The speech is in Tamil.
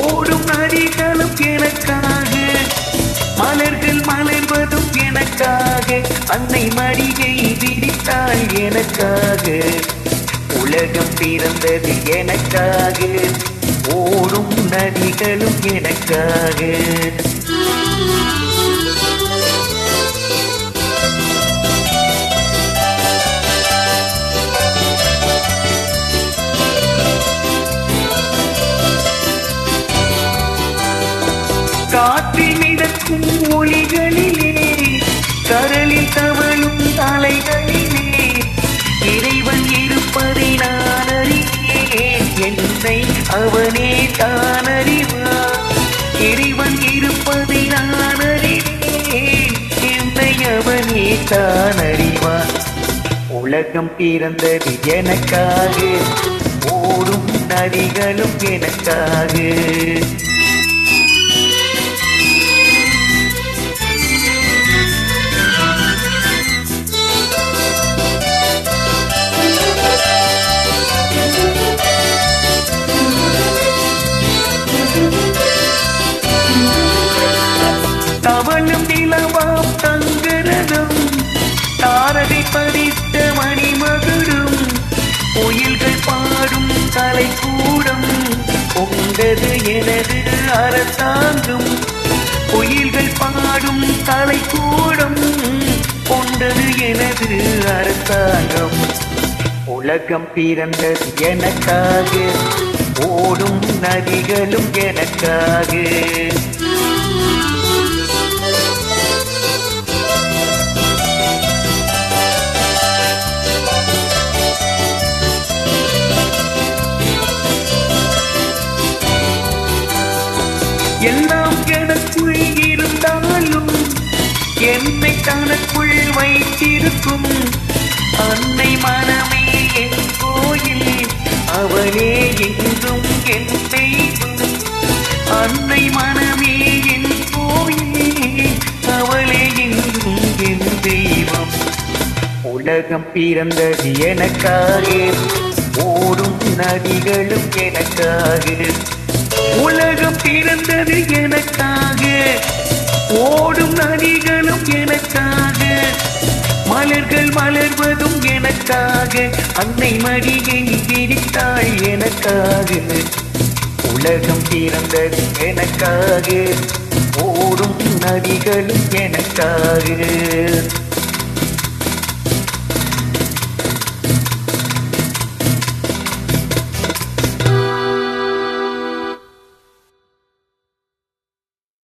ஓடும் நதிகளும் எனக்காக, மலர்கள் மலர்வதும் எனக்காக, அன்னை மடியை விரித்தாள் எனக்காக. உலகம் பிறந்தது எனக்காக, ஓடும் நதிகளும் எனக்காக. காற்றில் மிதக்கும் ஒளிகளிலே, கடலில் தவழும் அலைகளிலே, இறைவன் இருப்பதை நான் அறிவேன், என்னை அவனே தான் அறிவான். இறைவன் இருப்பதை நான் அறிவேன், என்னை அவனே தான் அறிவான். உலகம் பிறந்தது எனக்காக, ஓடும் நதிகளும் எனக்காக. தவளும் நிலவாம் தங்கரதம், தாரகை பதித்த மணிமகுடம், கோயில்கள் பாடும் கலைக்கூடம், கொண்டது எனது அரசாங்கம். கோயில்கள் பாடும் கலைக்கூடம், கொண்டது எனது அரசாங்கம். உலகம் பிறந்தது எனக்காக, ஓடும் நதிகளும் எனக்காக. எல்லாம் எனக்குள் இருந்தாலும் என்னை தனக்குள் வைத்திருக்கும் அன்னை மனமே என் கோயில், அவளே என்றும் என் தெய்வம். அன்னை மனமே என் கோயில், அவளே என்றும் என் தெய்வம். உலகம் பிறந்தது எனக்காக, ஓடும் நதிகளும் எனக்காக. உலகம் பிறந்தது எனக்காக, ஓடும் நதிகளும் எனக்காக, மலர்கள் மலர்வதும் எனக்காக, அன்னை மடியை விரித்தாள் எனக்காக. உலகம் பிறந்தது எனக்காக, ஓடும் நதிகளும் எனக்காக.